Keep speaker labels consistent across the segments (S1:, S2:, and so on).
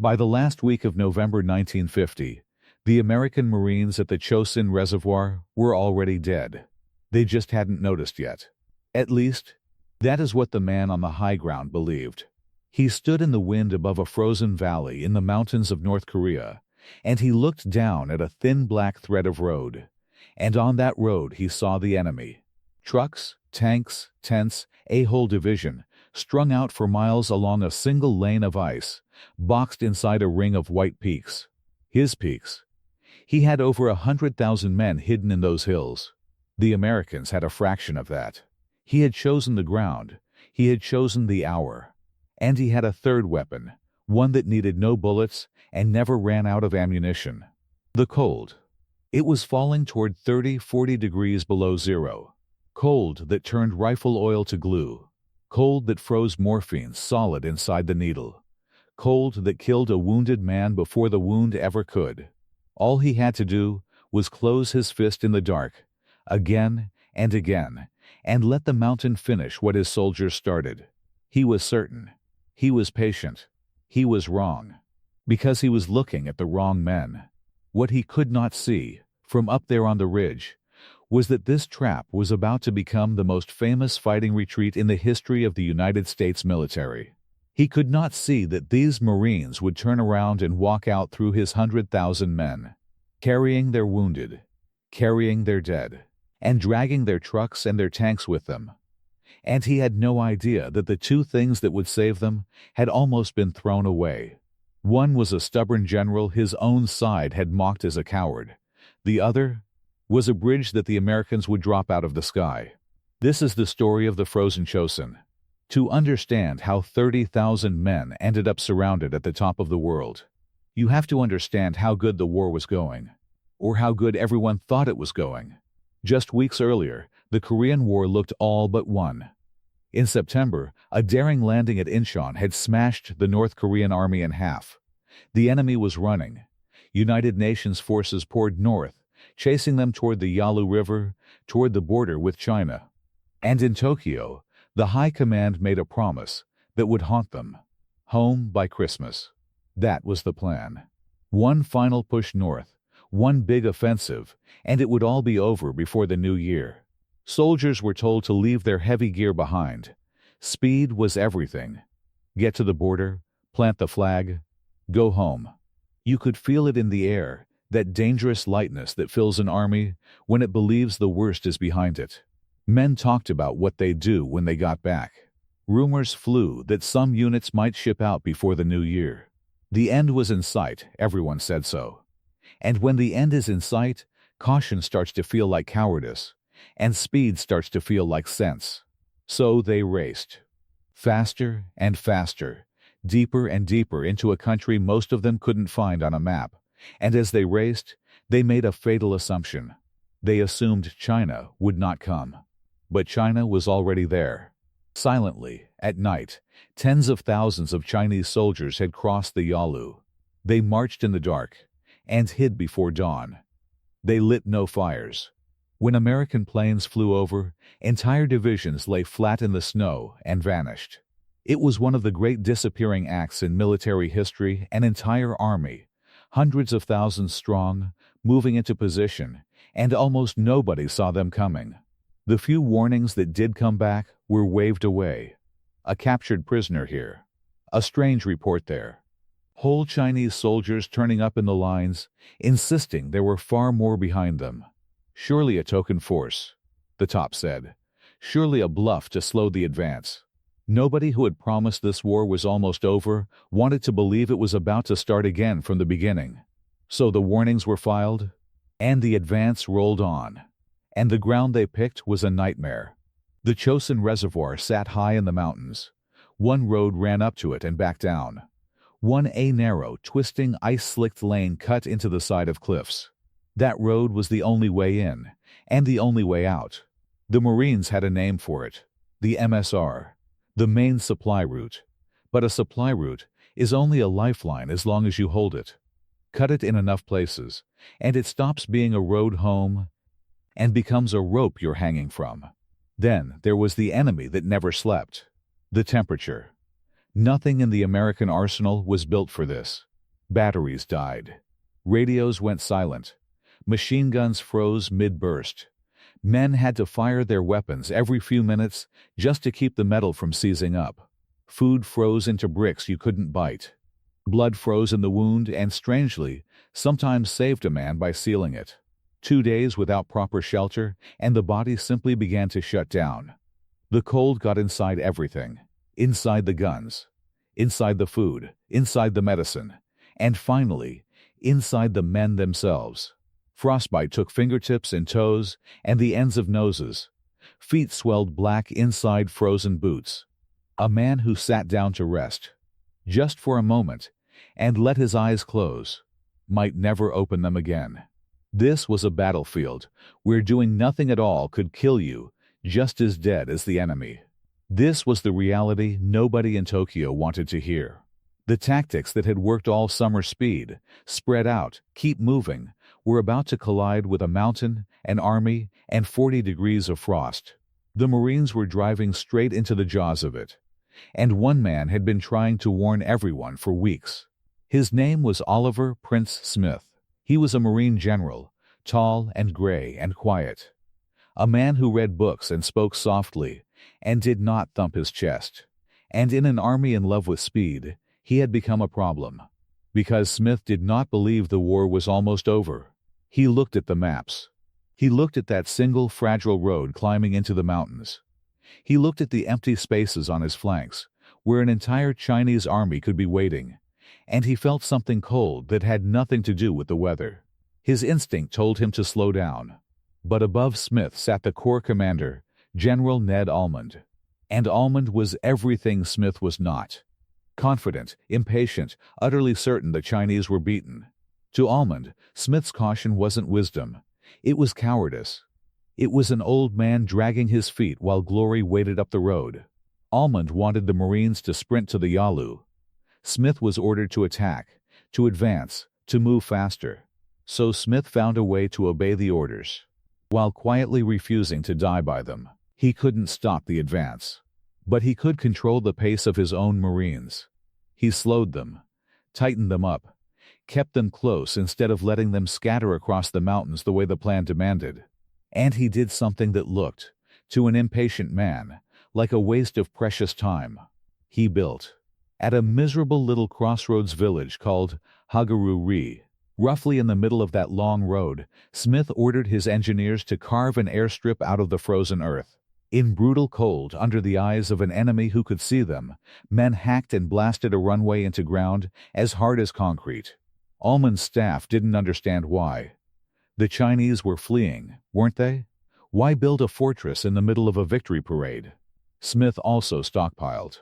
S1: By the last week of November 1950, the American Marines at the Chosin Reservoir were already dead. They just hadn't noticed yet. At least, that is what the man on the high ground believed. He stood in the wind above a frozen valley in the mountains of North Korea, and he looked down at a thin black thread of road. And on that road he saw the enemy. Trucks, tanks, tents, a whole division, strung out for miles along a single lane of ice, boxed inside a ring of white peaks. His peaks. He had over 100,000 men hidden in those hills. The Americans had a fraction of that. He had chosen the ground. He had chosen the hour. And he had a third weapon, one that needed no bullets and never ran out of ammunition. The cold. It was falling toward 30-40 degrees below zero. Cold that turned rifle oil to glue. Cold that froze morphine solid inside the needle. Cold that killed a wounded man before the wound ever could. All he had to do was close his fist in the dark, again and again, and let the mountain finish what his soldiers started. He was certain. He was patient. He was wrong. Because he was looking at the wrong men. What he could not see, from up there on the ridge, was that this trap was about to become the most famous fighting retreat in the history of the United States military. He could not see that these Marines would turn around and walk out through his 100,000 men, carrying their wounded, carrying their dead, and dragging their trucks and their tanks with them. And he had no idea that the two things that would save them had almost been thrown away. One was a stubborn general his own side had mocked as a coward. The other was a bridge that the Americans would drop out of the sky. This is the story of the frozen Chosin. To understand how 30,000 men ended up surrounded at the top of the world, you have to understand how good the war was going, or how good everyone thought it was going. Just weeks earlier, the Korean War looked all but won. In September, a daring landing at Incheon had smashed the North Korean army in half. The enemy was running. United Nations forces poured north, chasing them toward the Yalu River, toward the border with China. And in Tokyo, the High Command made a promise that would haunt them. Home by Christmas. That was the plan. One final push north, one big offensive, and it would all be over before the new year. Soldiers were told to leave their heavy gear behind. Speed was everything. Get to the border, plant the flag, go home. You could feel it in the air, that dangerous lightness that fills an army when it believes the worst is behind it. Men talked about what they'd do when they got back. Rumors flew that some units might ship out before the new year. The end was in sight, everyone said so. And when the end is in sight, caution starts to feel like cowardice, and speed starts to feel like sense. So they raced. Faster and faster, deeper and deeper into a country most of them couldn't find on a map. And as they raced, they made a fatal assumption. They assumed China would not come. But China was already there. Silently, at night, tens of thousands of Chinese soldiers had crossed the Yalu. They marched in the dark and hid before dawn. They lit no fires. When American planes flew over, entire divisions lay flat in the snow and vanished. It was one of the great disappearing acts in military history. An entire army, hundreds of thousands strong, moving into position, and almost nobody saw them coming. The few warnings that did come back were waved away. A captured prisoner here. A strange report there. Whole Chinese soldiers turning up in the lines, insisting there were far more behind them. Surely a token force, the top said. Surely a bluff to slow the advance. Nobody who had promised this war was almost over wanted to believe it was about to start again from the beginning. So the warnings were filed, and the advance rolled on. And the ground they picked was a nightmare. The Chosin Reservoir sat high in the mountains. One road ran up to it and back down. One narrow, twisting, ice-slicked lane cut into the side of cliffs. That road was the only way in, and the only way out. The Marines had a name for it. The MSR. The main supply route. But a supply route is only a lifeline as long as you hold it. Cut it in enough places, and it stops being a road home and becomes a rope you're hanging from. Then there was the enemy that never slept. The temperature. Nothing in the American arsenal was built for this. Batteries died. Radios went silent. Machine guns froze mid-burst. Men had to fire their weapons every few minutes just to keep the metal from seizing up. Food froze into bricks you couldn't bite. Blood froze in the wound and, strangely, sometimes saved a man by sealing it. 2 days without proper shelter, and the body simply began to shut down. The cold got inside everything. Inside the guns. Inside the food. Inside the medicine. And finally, inside the men themselves. Frostbite took fingertips and toes and the ends of noses. Feet swelled black inside frozen boots. A man who sat down to rest, just for a moment, and let his eyes close, might never open them again. This was a battlefield where doing nothing at all could kill you, just as dead as the enemy. This was the reality nobody in Tokyo wanted to hear. The tactics that had worked all summer, speed, spread out, keep moving, were about to collide with a mountain, an army, and 40 degrees of frost. The Marines were driving straight into the jaws of it. And one man had been trying to warn everyone for weeks. His name was Oliver Prince Smith. He was a Marine general, tall and gray and quiet. A man who read books and spoke softly, and did not thump his chest. And in an army in love with speed, he had become a problem. Because Smith did not believe the war was almost over. He looked at the maps. He looked at that single fragile road climbing into the mountains. He looked at the empty spaces on his flanks, where an entire Chinese army could be waiting, and he felt something cold that had nothing to do with the weather. His instinct told him to slow down. But above Smith sat the Corps commander, General Ned Almond. And Almond was everything Smith was not. Confident, impatient, utterly certain the Chinese were beaten. To Almond, Smith's caution wasn't wisdom. It was cowardice. It was an old man dragging his feet while glory waited up the road. Almond wanted the Marines to sprint to the Yalu. Smith was ordered to attack, to advance, to move faster. So Smith found a way to obey the orders. While quietly refusing to die by them, he couldn't stop the advance. But he could control the pace of his own Marines. He slowed them, tightened them up, kept them close instead of letting them scatter across the mountains the way the plan demanded. And he did something that looked, to an impatient man, like a waste of precious time. He built, at a miserable little crossroads village called Hagaru-ri, roughly in the middle of that long road, Smith ordered his engineers to carve an airstrip out of the frozen earth. In brutal cold, under the eyes of an enemy who could see them, men hacked and blasted a runway into ground as hard as concrete. Almond's staff didn't understand why. The Chinese were fleeing, weren't they? Why build a fortress in the middle of a victory parade? Smith also stockpiled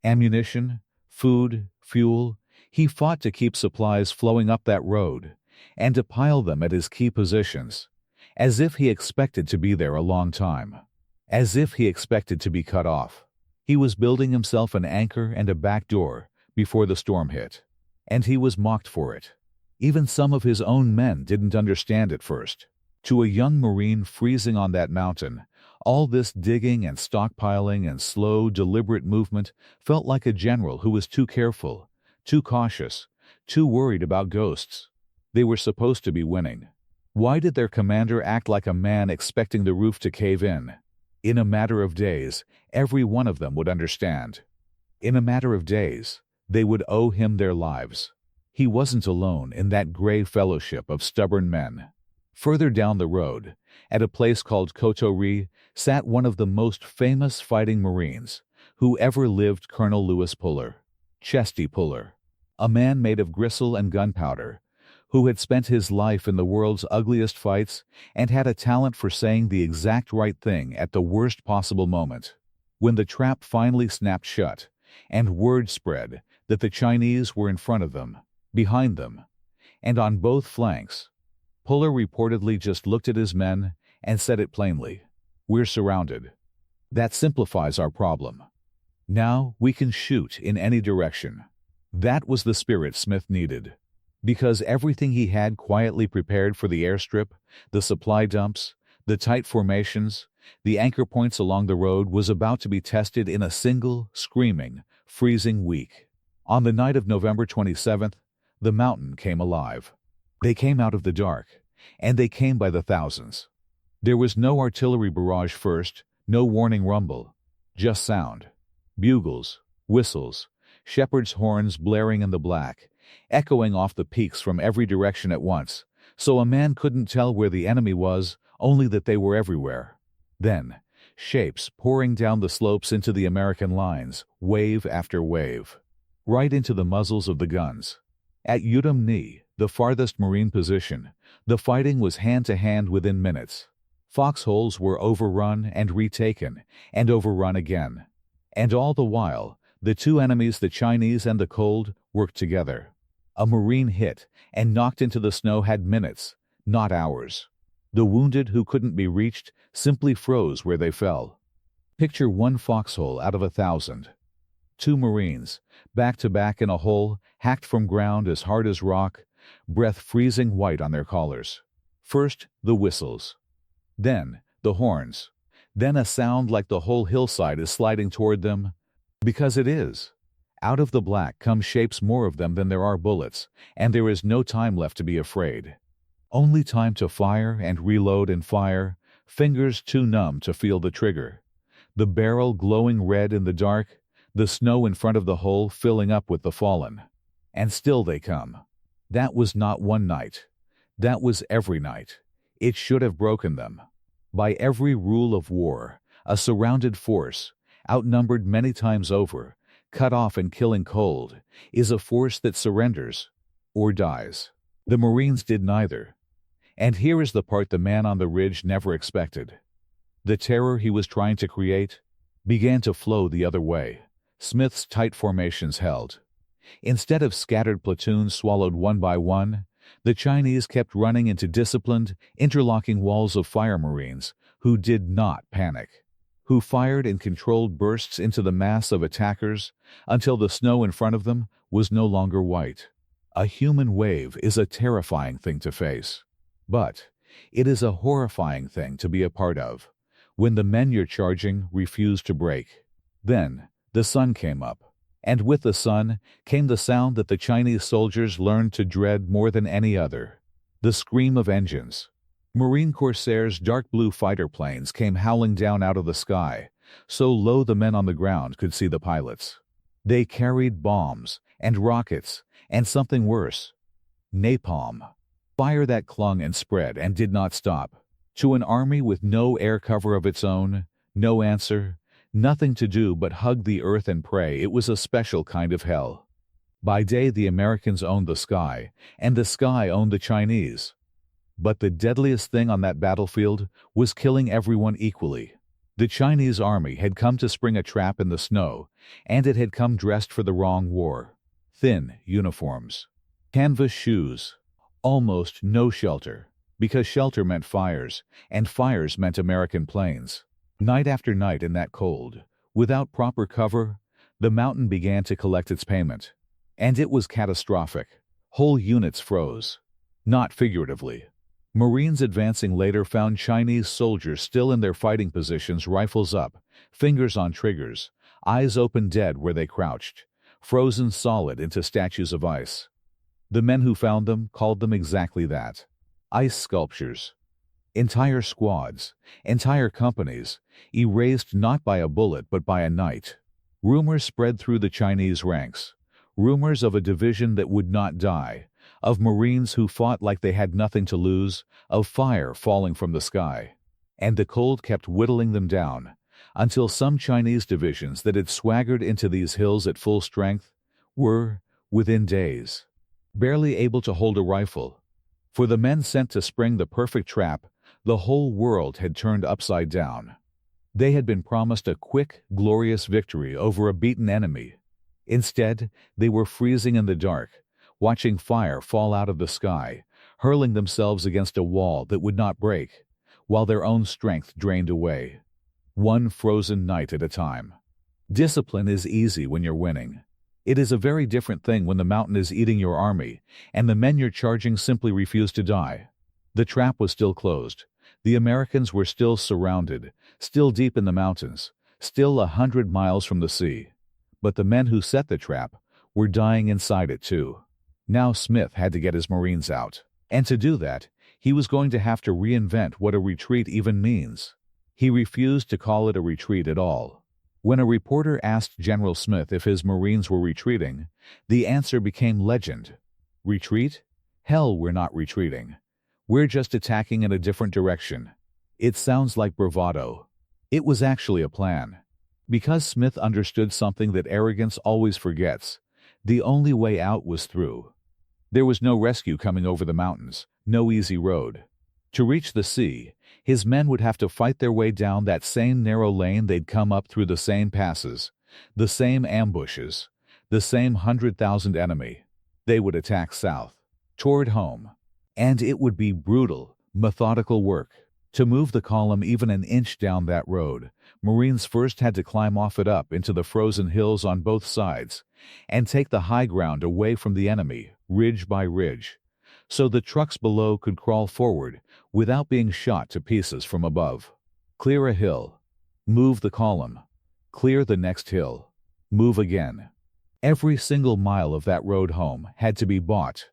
S1: ammunition, food, fuel. He fought to keep supplies flowing up that road, and to pile them at his key positions, as if he expected to be there a long time, as if he expected to be cut off. He was building himself an anchor and a back door before the storm hit, and he was mocked for it. Even some of his own men didn't understand at first. To a young Marine freezing on that mountain, all this digging and stockpiling and slow, deliberate movement felt like a general who was too careful, too cautious, too worried about ghosts. They were supposed to be winning. Why did their commander act like a man expecting the roof to cave in? In a matter of days, every one of them would understand. In a matter of days, they would owe him their lives. He wasn't alone in that gray fellowship of stubborn men. Further down the road, at a place called Koto-ri, sat one of the most famous fighting Marines who ever lived, Colonel Louis Puller, Chesty Puller, a man made of gristle and gunpowder, who had spent his life in the world's ugliest fights and had a talent for saying the exact right thing at the worst possible moment. When the trap finally snapped shut, and word spread that the Chinese were in front of them, behind them, and on both flanks, Puller reportedly just looked at his men and said it plainly: "We're surrounded. That simplifies our problem. Now we can shoot in any direction." That was the spirit Smith needed, because everything he had quietly prepared for the airstrip, the supply dumps, the tight formations, the anchor points along the road was about to be tested in a single, screaming, freezing week. On the night of November 27th, the mountain came alive. They came out of the dark, and they came by the thousands. There was no artillery barrage first, no warning rumble, just sound. Bugles, whistles, shepherds' horns blaring in the black, echoing off the peaks from every direction at once, so a man couldn't tell where the enemy was, only that they were everywhere. Then, shapes pouring down the slopes into the American lines, wave after wave, right into the muzzles of the guns. At Yudam-ni, the farthest Marine position, the fighting was hand-to-hand within minutes. Foxholes were overrun and retaken, and overrun again. And all the while, the two enemies, the Chinese and the cold, worked together. A Marine hit and knocked into the snow had minutes, not hours. The wounded who couldn't be reached simply froze where they fell. Picture one foxhole out of 1,000. Two Marines, back to back in a hole, hacked from ground as hard as rock, breath freezing white on their collars. First, the whistles. Then, the horns. Then a sound like the whole hillside is sliding toward them. Because it is. Out of the black come shapes, more of them than there are bullets, and there is no time left to be afraid. Only time to fire and reload and fire, fingers too numb to feel the trigger. The barrel glowing red in the dark, the snow in front of the hole filling up with the fallen. And still they come. That was not one night. That was every night. It should have broken them. By every rule of war, a surrounded force, outnumbered many times over, cut off and killing cold, is a force that surrenders or dies. The Marines did neither. And here is the part the man on the ridge never expected. The terror he was trying to create began to flow the other way. Smith's tight formations held. Instead of scattered platoons swallowed one by one, the Chinese kept running into disciplined, interlocking walls of fire Marines who did not panic, who fired in controlled bursts into the mass of attackers until the snow in front of them was no longer white. A human wave is a terrifying thing to face. But it is a horrifying thing to be a part of, when the men you're charging refuse to break. Then, the sun came up, and with the sun came the sound that the Chinese soldiers learned to dread more than any other, the scream of engines. Marine Corsairs' dark blue fighter planes came howling down out of the sky, so low the men on the ground could see the pilots. They carried bombs and rockets and something worse, napalm. Fire that clung and spread and did not stop. To an army with no air cover of its own, no answer, nothing to do but hug the earth and pray, it was a special kind of hell. By day the Americans owned the sky, and the sky owned the Chinese. But the deadliest thing on that battlefield was killing everyone equally. The Chinese army had come to spring a trap in the snow, and it had come dressed for the wrong war. Thin uniforms, canvas shoes, almost no shelter, because shelter meant fires, and fires meant American planes. Night after night in that cold, without proper cover, the mountain began to collect its payment. And it was catastrophic. Whole units froze. Not figuratively. Marines advancing later found Chinese soldiers still in their fighting positions, rifles up, fingers on triggers, eyes open dead where they crouched, frozen solid into statues of ice. The men who found them called them exactly that. Ice sculptures. Entire squads, entire companies, erased not by a bullet but by a night. Rumors spread through the Chinese ranks. Rumors of a division that would not die, of Marines who fought like they had nothing to lose, of fire falling from the sky. And the cold kept whittling them down, until some Chinese divisions that had swaggered into these hills at full strength were, within days, barely able to hold a rifle. For the men sent to spring the perfect trap, the whole world had turned upside down. They had been promised a quick, glorious victory over a beaten enemy. Instead, they were freezing in the dark, watching fire fall out of the sky, hurling themselves against a wall that would not break, while their own strength drained away. One frozen night at a time. Discipline is easy when you're winning. It is a very different thing when the mountain is eating your army, and the men you're charging simply refuse to die. The trap was still closed. The Americans were still surrounded, still deep in the mountains, still 100 miles from the sea. But the men who set the trap were dying inside it too. Now Smith had to get his Marines out. And to do that, he was going to have to reinvent what a retreat even means. He refused to call it a retreat at all. When a reporter asked General Smith if his Marines were retreating, the answer became legend. Retreat? Hell, we're not retreating. We're just attacking in a different direction. It sounds like bravado. It was actually a plan. Because Smith understood something that arrogance always forgets, the only way out was through. There was no rescue coming over the mountains, no easy road. To reach the sea, his men would have to fight their way down that same narrow lane they'd come up through, the same passes, the same ambushes, the same 100,000 enemy. They would attack south, toward home. And it would be brutal, methodical work. To move the column even an inch down that road, Marines first had to climb off it up into the frozen hills on both sides and take the high ground away from the enemy, ridge by ridge, so the trucks below could crawl forward without being shot to pieces from above. Clear a hill. Move the column. Clear the next hill. Move again. Every single mile of that road home had to be bought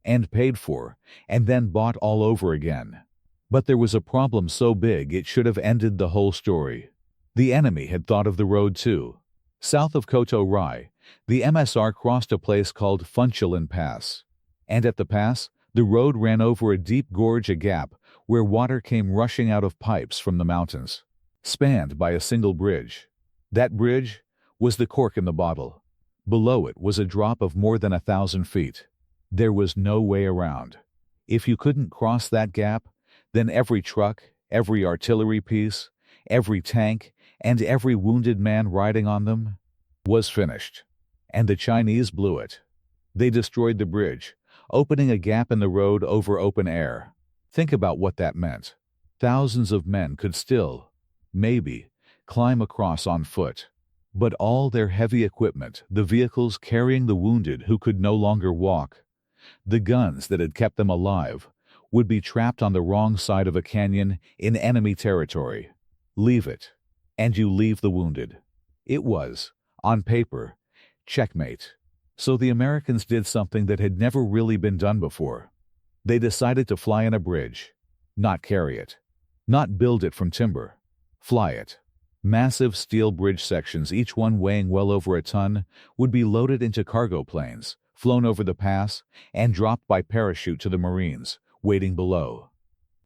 S1: and paid for, and then bought all over again. But there was a problem so big it should have ended the whole story. The enemy had thought of the road too. South of Hagaru-ri, the MSR crossed a place called Funchilin Pass. And at the pass, the road ran over a deep gorge, a gap, where water came rushing out of pipes from the mountains, spanned by a single bridge. That bridge was the cork in the bottle. Below it was a drop of more than 1,000 feet. There was no way around. If you couldn't cross that gap, then every truck, every artillery piece, every tank, and every wounded man riding on them was finished. And the Chinese blew it. They destroyed the bridge, opening a gap in the road over open air. Think about what that meant. Thousands of men could still, maybe, climb across on foot. But all their heavy equipment, the vehicles carrying the wounded who could no longer walk, the guns that had kept them alive, would be trapped on the wrong side of a canyon in enemy territory. Leave it, and you leave the wounded. It was, on paper, checkmate. So the Americans did something that had never really been done before. They decided to fly in a bridge, not carry it, not build it from timber, fly it. Massive steel bridge sections, each one weighing well over a ton, would be loaded into cargo planes, flown over the pass, and dropped by parachute to the Marines waiting below.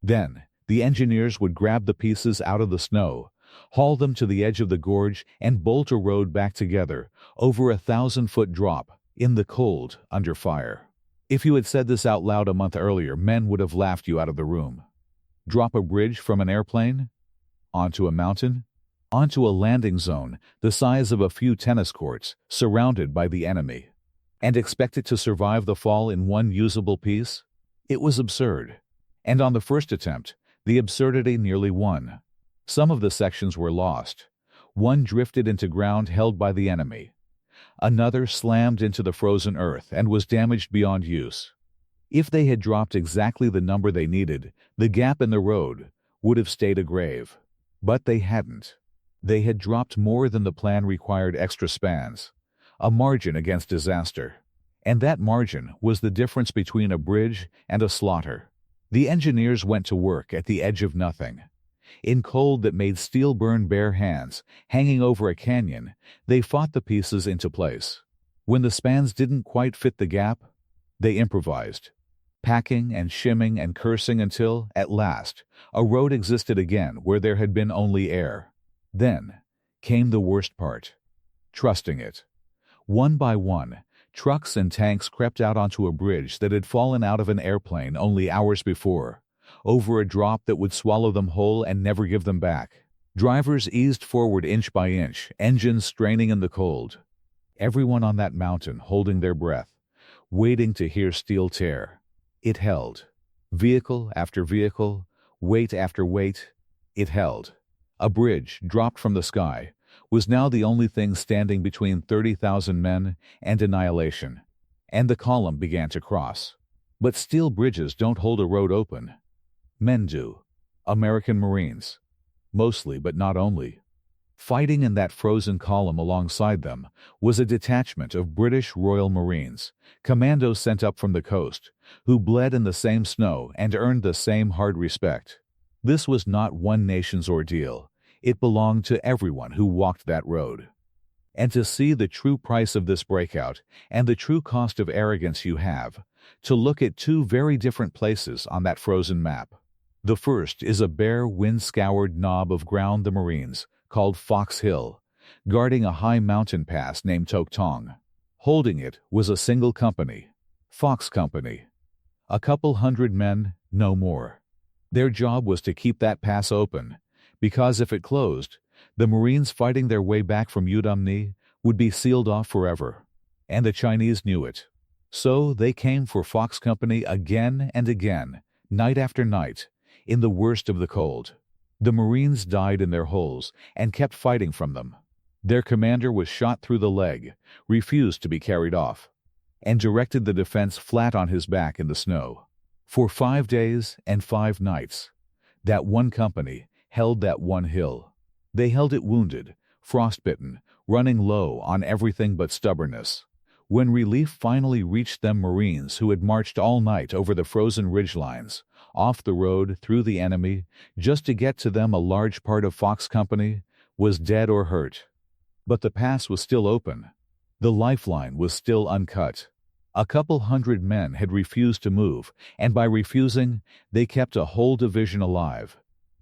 S1: Then, the engineers would grab the pieces out of the snow, haul them to the edge of the gorge, and bolt a road back together, over 1,000-foot drop, in the cold, under fire. If you had said this out loud a month earlier, men would have laughed you out of the room. Drop a bridge from an airplane? Onto a mountain? Onto a landing zone the size of a few tennis courts, surrounded by the enemy. And expect it to survive the fall in one usable piece? It was absurd. And on the first attempt, the absurdity nearly won. Some of the sections were lost. One drifted into ground held by the enemy. Another slammed into the frozen earth and was damaged beyond use. If they had dropped exactly the number they needed, the gap in the road would have stayed a grave. But they hadn't. They had dropped more than the plan required, extra spans, a margin against disaster. And that margin was the difference between a bridge and a slaughter. The engineers went to work at the edge of nothing. In cold that made steel burn bare hands, hanging over a canyon, they fought the pieces into place. When the spans didn't quite fit the gap, they improvised, packing and shimming and cursing until, at last, a road existed again where there had been only air. Then came the worst part: trusting it. One by one, trucks and tanks crept out onto a bridge that had fallen out of an airplane only hours before, over a drop that would swallow them whole and never give them back. Drivers eased forward inch by inch, engines straining in the cold. Everyone on that mountain holding their breath, waiting to hear steel tear. It held. Vehicle after vehicle, weight after weight, it held. A bridge, dropped from the sky, was now the only thing standing between 30,000 men and annihilation. And the column began to cross. But steel bridges don't hold a road open. Men do. American Marines. Mostly, but not only. Fighting in that frozen column alongside them was a detachment of British Royal Marines, commandos sent up from the coast, who bled in the same snow and earned the same hard respect. This was not one nation's ordeal. It belonged to everyone who walked that road. And to see the true price of this breakout and the true cost of arrogance, you have to look at two very different places on that frozen map. The first is a bare, wind-scoured knob of ground the Marines called Fox Hill, guarding a high mountain pass named Toktong. Holding it was a single company, Fox Company. A couple hundred men, no more. Their job was to keep that pass open, because if it closed, the Marines fighting their way back from Yudam-ni would be sealed off forever. And the Chinese knew it. So they came for Fox Company again and again, night after night, in the worst of the cold. The Marines died in their holes and kept fighting from them. Their commander was shot through the leg, refused to be carried off, and directed the defense flat on his back in the snow. For 5 days and 5 nights, that one company held that one hill. They held it wounded, frostbitten, running low on everything but stubbornness. When relief finally reached them, Marines who had marched all night over the frozen ridgelines, off the road, through the enemy, just to get to them, a large part of Fox Company was dead or hurt. But the pass was still open. The lifeline was still uncut. A couple hundred men had refused to move, and by refusing, they kept a whole division alive.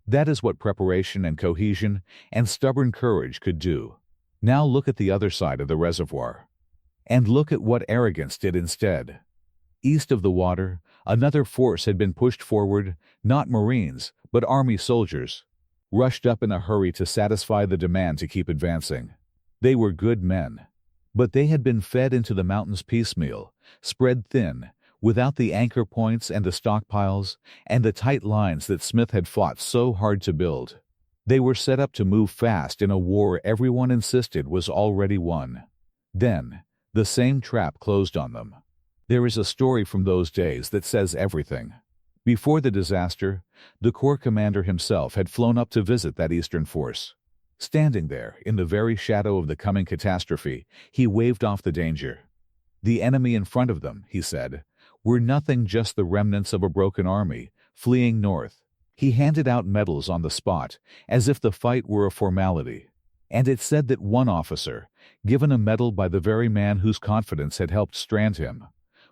S1: That is what preparation and cohesion and stubborn courage could do. Now look at the other side of the reservoir. And look at what arrogance did instead. East of the water, another force had been pushed forward, not Marines, but army soldiers, rushed up in a hurry to satisfy the demand to keep advancing. They were good men. But they had been fed into the mountains piecemeal, spread thin, without the anchor points and the stockpiles and the tight lines that Smith had fought so hard to build. They were set up to move fast in a war everyone insisted was already won. Then, the same trap closed on them. There is a story from those days that says everything. Before the disaster, the Corps commander himself had flown up to visit that eastern force. Standing there, in the very shadow of the coming catastrophe, he waved off the danger. The enemy in front of them, he said, were nothing, just the remnants of a broken army, fleeing north. He handed out medals on the spot, as if the fight were a formality. And it said that one officer, given a medal by the very man whose confidence had helped strand him,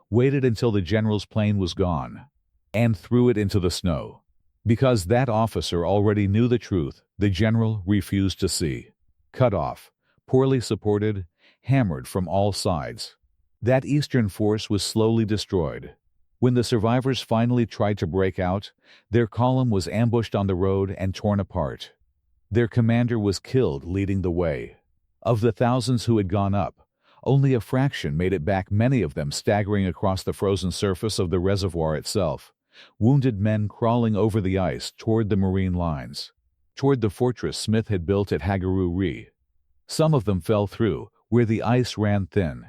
S1: waited until the general's plane was gone, and threw it into the snow. Because that officer already knew the truth the general refused to see. Cut off, poorly supported, hammered from all sides. That eastern force was slowly destroyed. When the survivors finally tried to break out, their column was ambushed on the road and torn apart. Their commander was killed leading the way. Of the thousands who had gone up, only a fraction made it back, many of them staggering across the frozen surface of the reservoir itself, wounded men crawling over the ice toward the Marine lines, toward the fortress Smith had built at Hagaru-ri. Some of them fell through, where the ice ran thin.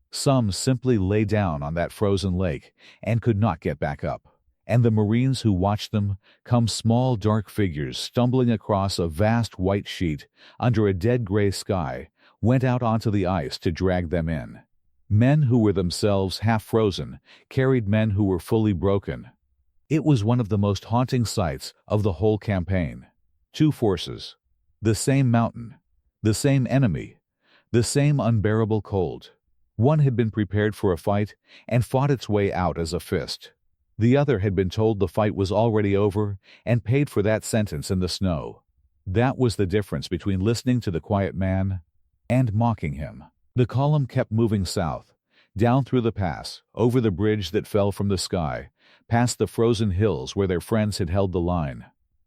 S1: Some simply lay down on that frozen lake and could not get back up. And the Marines who watched them come, small dark figures stumbling across a vast white sheet under a dead gray sky, went out onto the ice to drag them in. Men who were themselves half frozen carried men who were fully broken. It was one of the most haunting sights of the whole campaign. Two forces, the same mountain, the same enemy, the same unbearable cold. One had been prepared for a fight and fought its way out as a fist. The other had been told the fight was already over and paid for that sentence in the snow. That was the difference between listening to the quiet man and mocking him. The column kept moving south, down through the pass, over the bridge that fell from the sky, past the frozen hills where their friends had held the line.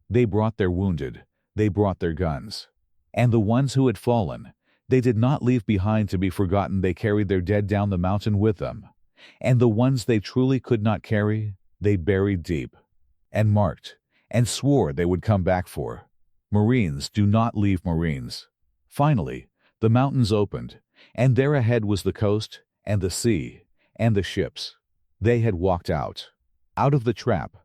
S1: They brought their wounded, they brought their guns. And the ones who had fallen, they did not leave behind to be forgotten. They carried their dead down the mountain with them. And the ones they truly could not carry, they buried deep, and marked, and swore they would come back for. Marines do not leave Marines. Finally, the mountains opened, and there ahead was the coast, and the sea, and the ships. They had walked out. Out of the trap,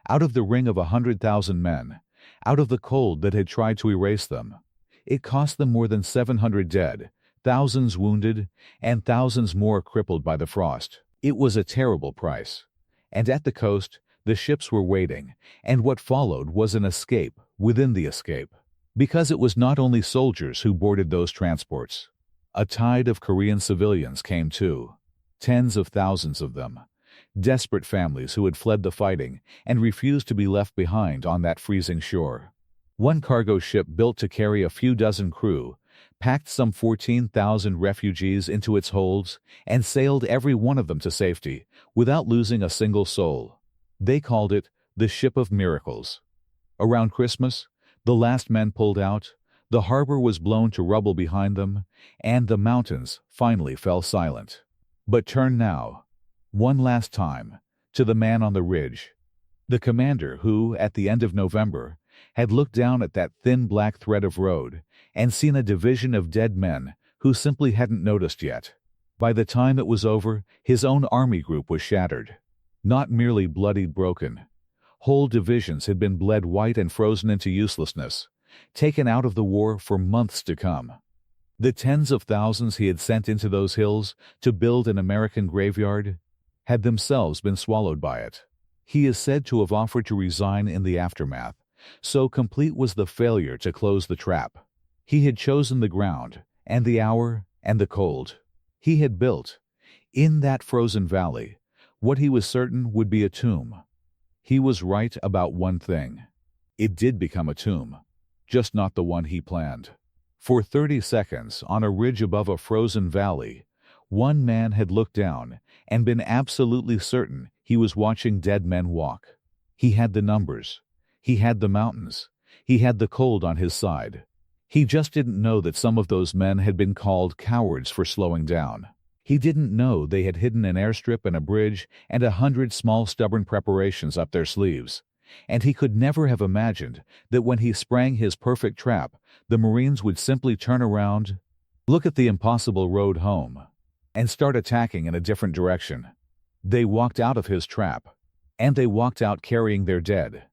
S1: out of the ring of 100,000 men, out of the cold that had tried to erase them. It cost them more than 700 dead, thousands wounded, and thousands more crippled by the frost. It was a terrible price. And at the coast, the ships were waiting, and what followed was an escape within the escape. Because it was not only soldiers who boarded those transports. A tide of Korean civilians came too. Tens of thousands of them. Desperate families who had fled the fighting and refused to be left behind on that freezing shore. One cargo ship built to carry a few dozen crew packed some 14,000 refugees into its holds and sailed every one of them to safety without losing a single soul. They called it the Ship of Miracles. Around Christmas, the last men pulled out, the harbor was blown to rubble behind them, and the mountains finally fell silent. But turn now, one last time, to the man on the ridge. The commander who, at the end of November, had looked down at that thin black thread of road and seen a division of dead men who simply hadn't noticed yet. By the time it was over, his own army group was shattered. Not merely bloodied broken. Whole divisions had been bled white and frozen into uselessness, taken out of the war for months to come. The tens of thousands he had sent into those hills to build an American graveyard had themselves been swallowed by it. He is said to have offered to resign in the aftermath, so complete was the failure to close the trap. He had chosen the ground, and the hour, and the cold. He had built, in that frozen valley, what he was certain would be a tomb. He was right about one thing. It did become a tomb, just not the one he planned. For 30 seconds, on a ridge above a frozen valley, one man had looked down and been absolutely certain he was watching dead men walk. He had the numbers. He had the mountains. He had the cold on his side. He just didn't know that some of those men had been called cowards for slowing down. He didn't know they had hidden an airstrip and a bridge and 100 small stubborn preparations up their sleeves. And he could never have imagined that when he sprang his perfect trap, the Marines would simply turn around, look at the impossible road home, and start attacking in a different direction. They walked out of his trap, and they walked out carrying their dead.